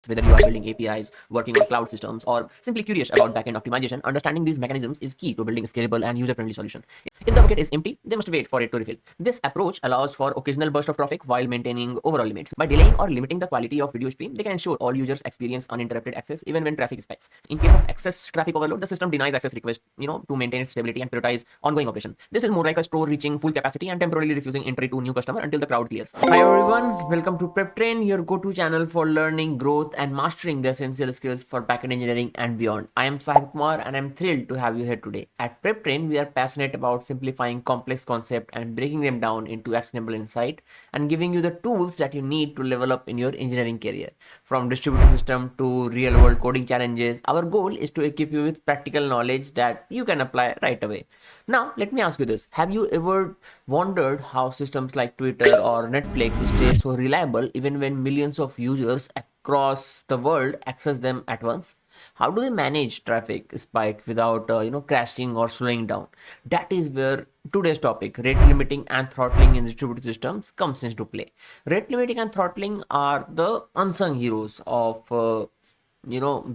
Whether you are building APIs, working on cloud systems, or simply curious about backend optimization, understanding these mechanisms is key to building a scalable and user-friendly solution. If the bucket is empty, they must wait for it to refill. This approach allows for occasional burst of traffic while maintaining overall limits. By delaying or limiting the quality of video stream, they can ensure all users experience uninterrupted access even when traffic spikes. In case of excess traffic overload, the system denies access requests, to maintain its stability and prioritize ongoing operation. This is more like a store reaching full capacity and temporarily refusing entry to new customer until the crowd clears. Hi everyone, welcome to Prep Train, your go-to channel for learning, growth, and mastering the essential skills for backend engineering and beyond. I am Sahib Kumar and I'm thrilled to have you here today. At Prep Train, we are passionate about simplifying complex concepts and breaking them down into actionable insight and giving you the tools that you need to level up in your engineering career. From distributed system to real-world coding challenges, our goal is to equip you with practical knowledge that you can apply right away. Now, let me ask you this. Have you ever wondered how systems like Twitter or Netflix stay so reliable even when millions of users across the world access them at once? How do they manage traffic spike without crashing or slowing down? That is where today's topic, rate limiting and throttling in distributed systems, comes into play. Rate limiting and throttling are the unsung heroes of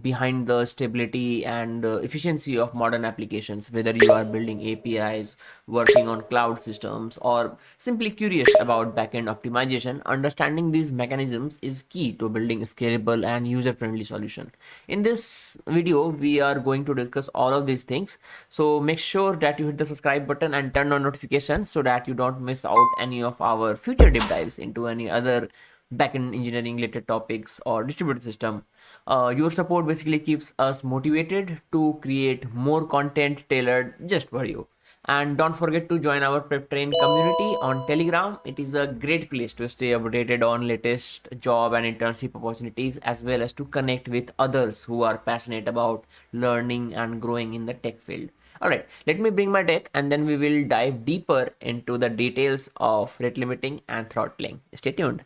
behind the stability and efficiency of modern applications. Whether you are building APIs, working on cloud systems, or simply curious about backend optimization, understanding these mechanisms is key to building a scalable and user-friendly solution. In this video we are going to discuss all of these things, so make sure that you hit the subscribe button and turn on notifications so that you don't miss out any of our future deep dives into any other backend engineering related topics or distributed system. Your support basically keeps us motivated to create more content tailored just for you. And don't forget to join our Prep Train community on Telegram. It is a great place to stay updated on latest job and internship opportunities, as well as to connect with others who are passionate about learning and growing in the tech field. Alright, let me bring my deck and then we will dive deeper into the details of rate limiting and throttling. Stay tuned.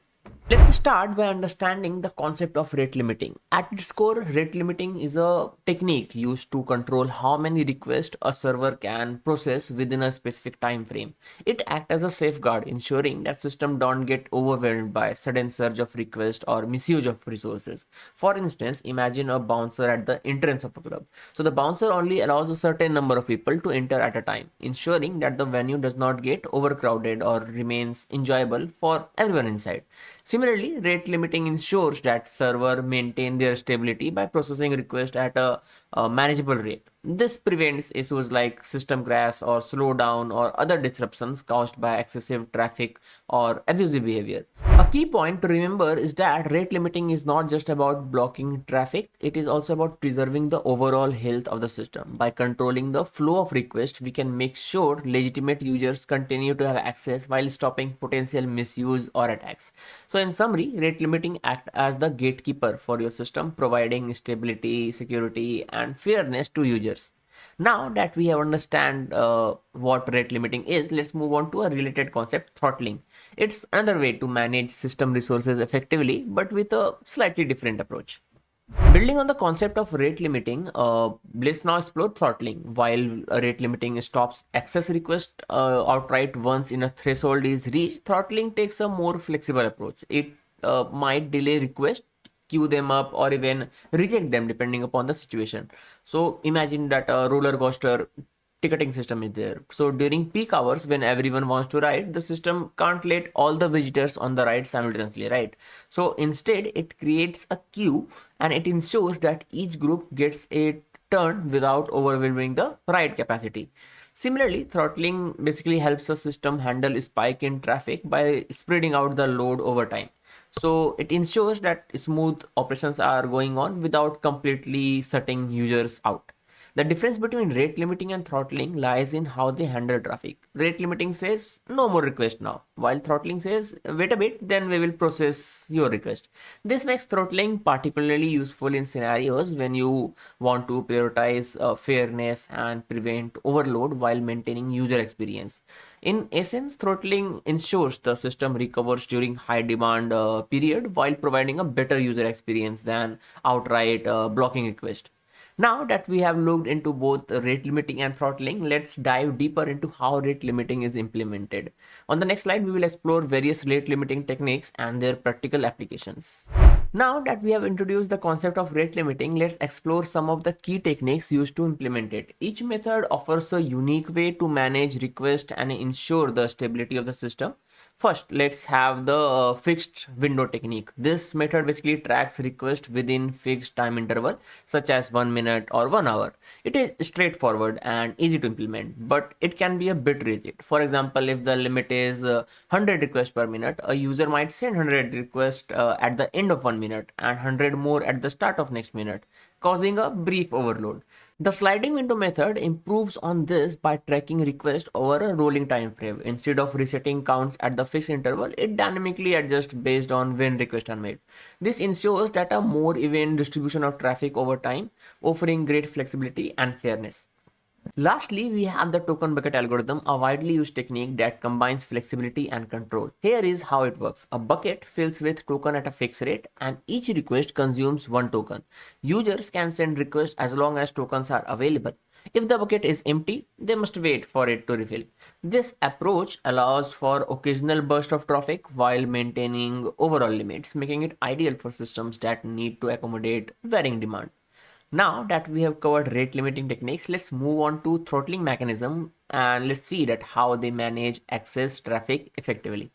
Let's start by understanding the concept of rate limiting. At its core, rate limiting is a technique used to control how many requests a server can process within a specific time frame. It acts as a safeguard, ensuring that systems don't get overwhelmed by sudden surge of requests or misuse of resources. For instance, imagine a bouncer at the entrance of a club. So the bouncer only allows a certain number of people to enter at a time, ensuring that the venue does not get overcrowded or remains enjoyable for everyone inside. Similarly, rate limiting ensures that servers maintain their stability by processing requests at a manageable rate. This prevents issues like system crash or slowdown or other disruptions caused by excessive traffic or abusive behavior. A key point to remember is that rate limiting is not just about blocking traffic, it is also about preserving the overall health of the system. By controlling the flow of requests, we can make sure legitimate users continue to have access while stopping potential misuse or attacks. So in summary, rate limiting acts as the gatekeeper for your system, providing stability, security, and fairness to users. Now that we have understand what rate limiting is, let's move on to a related concept, throttling. It's another way to manage system resources effectively, but with a slightly different approach. Building on the concept of rate limiting, let's now explore throttling. While rate limiting stops access request outright once in a threshold is reached, throttling takes a more flexible approach. It might delay requests, queue them up, or even reject them depending upon the situation. So imagine that a roller coaster ticketing system is there. So during peak hours when everyone wants to ride, the system can't let all the visitors on the ride simultaneously, right? So instead it creates a queue and it ensures that each group gets a turn without overwhelming the ride capacity. Similarly, throttling basically helps the system handle spike in traffic by spreading out the load over time. So it ensures that smooth operations are going on without completely shutting users out. The difference between rate limiting and throttling lies in how they handle traffic. Rate limiting says no more request now, while throttling says wait a bit, then we will process your request. This makes throttling particularly useful in scenarios when you want to prioritize fairness and prevent overload while maintaining user experience. In essence, throttling ensures the system recovers during high demand period while providing a better user experience than outright blocking request. Now that we have looked into both rate limiting and throttling, let's dive deeper into how rate limiting is implemented. On the next slide, we will explore various rate limiting techniques and their practical applications. Now that we have introduced the concept of rate limiting, let's explore some of the key techniques used to implement it. Each method offers a unique way to manage request and ensure the stability of the system. First, let's have the fixed window technique. This method basically tracks request within fixed time interval, such as 1 minute or 1 hour. It is straightforward and easy to implement, but it can be a bit rigid. For example, if the limit is 100 requests per minute, a user might send 100 requests at the end of 1 minute and 100 more at the start of next minute, causing a brief overload. The sliding window method improves on this by tracking requests over a rolling time frame. Instead of resetting counts at the fixed interval, it dynamically adjusts based on when requests are made. This ensures that a more even distribution of traffic over time, offering great flexibility and fairness. Lastly, we have the token bucket algorithm, a widely used technique that combines flexibility and control. Here is how it works. A bucket fills with token at a fixed rate and each request consumes one token. Users can send requests as long as tokens are available. If the bucket is empty, they must wait for it to refill. This approach allows for occasional burst of traffic while maintaining overall limits, making it ideal for systems that need to accommodate varying demand. Now that we have covered rate limiting techniques, let's move on to throttling mechanism and let's see that how they manage access traffic effectively.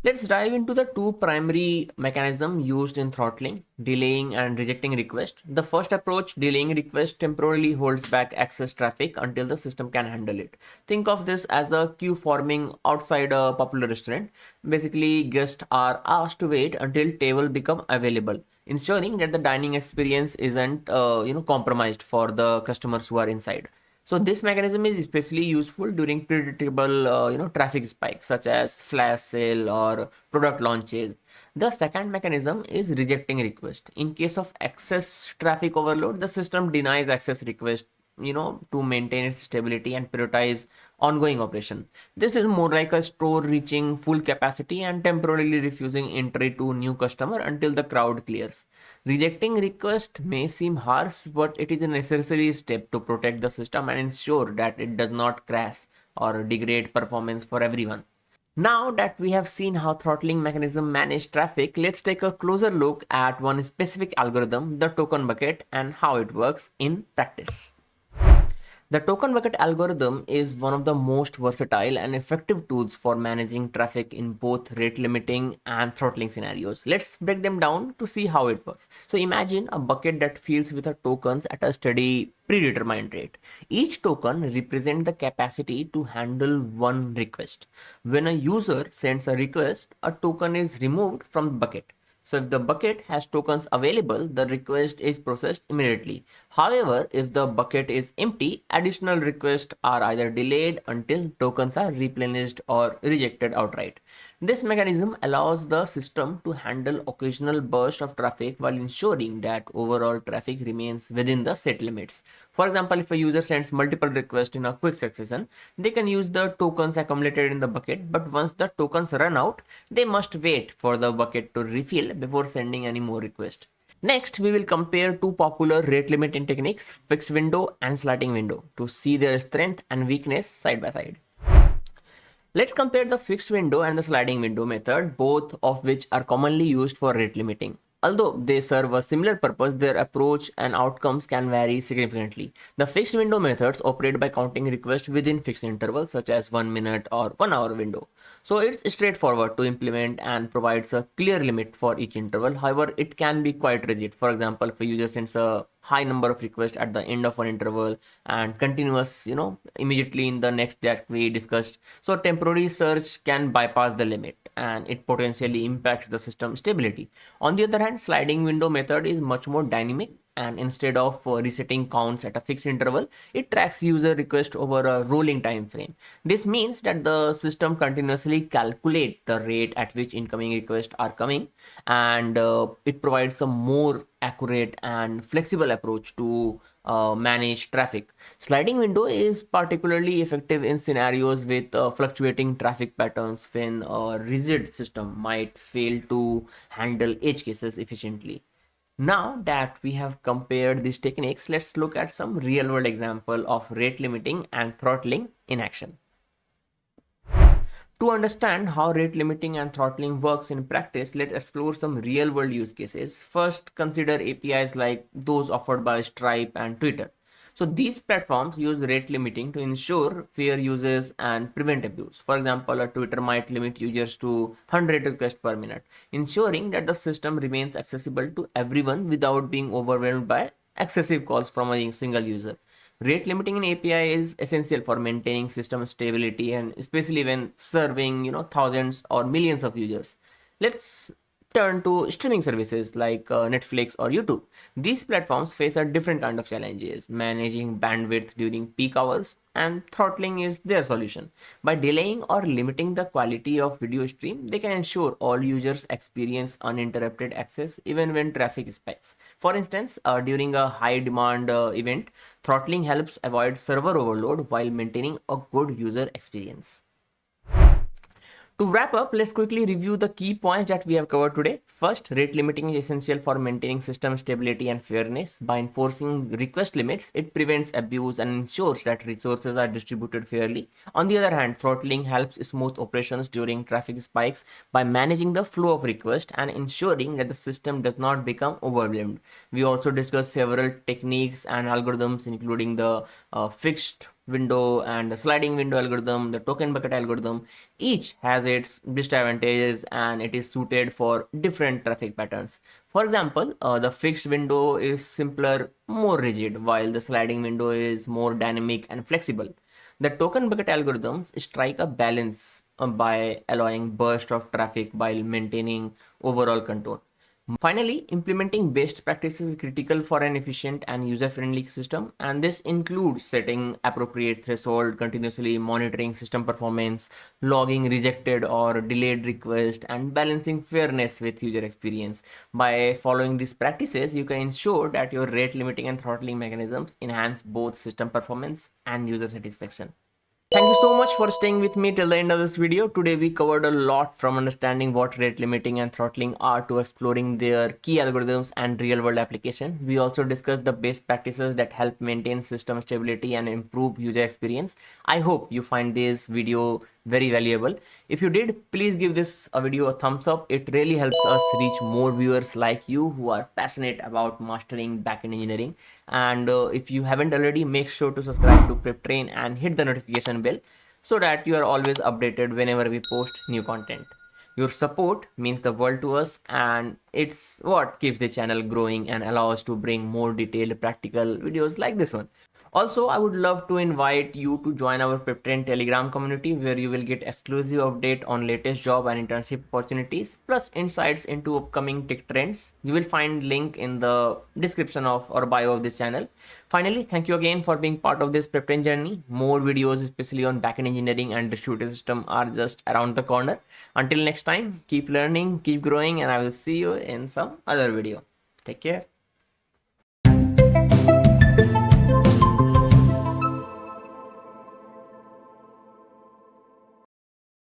Let's dive into the two primary mechanisms used in throttling, delaying and rejecting requests. The first approach, delaying requests, temporarily holds back access traffic until the system can handle it. Think of this as a queue forming outside a popular restaurant. Basically, guests are asked to wait until table become available, ensuring that the dining experience isn't compromised for the customers who are inside. So this mechanism is especially useful during predictable, traffic spikes such as flash sale or product launches. The second mechanism is rejecting request. In case of excess traffic overload, the system denies access request, to maintain its stability and prioritize ongoing operation. This is more like a store reaching full capacity and temporarily refusing entry to new customer until the crowd clears. Rejecting request may seem harsh, but it is a necessary step to protect the system and ensure that it does not crash or degrade performance for everyone. Now that we have seen how throttling mechanism manage traffic, let's take a closer look at one specific algorithm, the token bucket, and how it works in practice. The token bucket algorithm is one of the most versatile and effective tools for managing traffic in both rate limiting and throttling scenarios. Let's break them down to see how it works. So imagine a bucket that fills with tokens at a steady predetermined rate. Each token represents the capacity to handle one request. When a user sends a request, a token is removed from the bucket. So if the bucket has tokens available, the request is processed immediately. However, if the bucket is empty, additional requests are either delayed until tokens are replenished or rejected outright. This mechanism allows the system to handle occasional bursts of traffic while ensuring that overall traffic remains within the set limits. For example, if a user sends multiple requests in a quick succession, they can use the tokens accumulated in the bucket, but once the tokens run out, they must wait for the bucket to refill before sending any more requests. Next, we will compare two popular rate limiting techniques, fixed window and sliding window, to see their strength and weakness side by side. Let's compare the fixed window and the sliding window method, both of which are commonly used for rate limiting. Although they serve a similar purpose, their approach and outcomes can vary significantly. The fixed window methods operate by counting requests within fixed intervals such as 1 minute or 1 hour window. So it's straightforward to implement and provides a clear limit for each interval. However, it can be quite rigid. For example, if a user sends a high number of requests at the end of one interval and continuous, immediately in the next that we discussed, so temporary surge can bypass the limit and it potentially impacts the system stability. On the other hand, sliding window method is much more dynamic, and instead of resetting counts at a fixed interval, it tracks user request over a rolling time frame. This means that the system continuously calculate the rate at which incoming requests are coming, and it provides a more accurate and flexible approach to manage traffic. Sliding window is particularly effective in scenarios with fluctuating traffic patterns when a rigid system might fail to handle edge cases efficiently. Now that we have compared these techniques, let's look at some real world example of rate limiting and throttling in action. To understand how rate limiting and throttling works in practice, let's explore some real world use cases. First, consider APIs like those offered by Stripe and Twitter. So these platforms use rate limiting to ensure fair uses and prevent abuse. For example, a Twitter might limit users to 100 requests per minute, ensuring that the system remains accessible to everyone without being overwhelmed by excessive calls from a single user. Rate limiting in API is essential for maintaining system stability and especially when serving, thousands or millions of users. Let's turn to streaming services like Netflix or YouTube. These platforms face a different kind of challenges, managing bandwidth during peak hours, and throttling is their solution. By delaying or limiting the quality of video stream, they can ensure all users experience uninterrupted access even when traffic spikes. For instance, during a high demand event, throttling helps avoid server overload while maintaining a good user experience. To wrap up, let's quickly review the key points that we have covered today. First, rate limiting is essential for maintaining system stability and fairness. By enforcing request limits, it prevents abuse and ensures that resources are distributed fairly. On the other hand, throttling helps smooth operations during traffic spikes by managing the flow of requests and ensuring that the system does not become overwhelmed. We also discussed several techniques and algorithms, including the fixed window and the sliding window algorithm, the token bucket algorithm. Each has its disadvantages and it is suited for different traffic patterns. For example, the fixed window is simpler, more rigid, while the sliding window is more dynamic and flexible. The token bucket algorithms strike a balance by allowing burst of traffic while maintaining overall control. Finally, implementing best practices is critical for an efficient and user-friendly system, and this includes setting appropriate threshold, continuously monitoring system performance, logging rejected or delayed requests, and balancing fairness with user experience. By following these practices, you can ensure that your rate limiting and throttling mechanisms enhance both system performance and user satisfaction. Thank you so much for staying with me till the end of this video. Today we covered a lot, from understanding what rate limiting and throttling are to exploring their key algorithms and real world application. We also discussed the best practices that help maintain system stability and improve user experience. I hope you find this video very valuable. If you did, please give this video a thumbs up. It really helps us reach more viewers like you who are passionate about mastering backend engineering. And if you haven't already, make sure to subscribe to PrepTrain and hit the notification bell so that you are always updated whenever we post new content. Your support means the world to us, and it's what keeps the channel growing and allows us to bring more detailed practical videos like this one. Also, I would love to invite you to join our PrepTrain Telegram community, where you will get exclusive update on latest job and internship opportunities, plus insights into upcoming tech trends. You will find link in the description of or bio of this channel. Finally, thank you again for being part of this PrepTrain journey. More videos, especially on backend engineering and distributed system, are just around the corner. Until next time, keep learning, keep growing, and I will see you in some other video. Take care.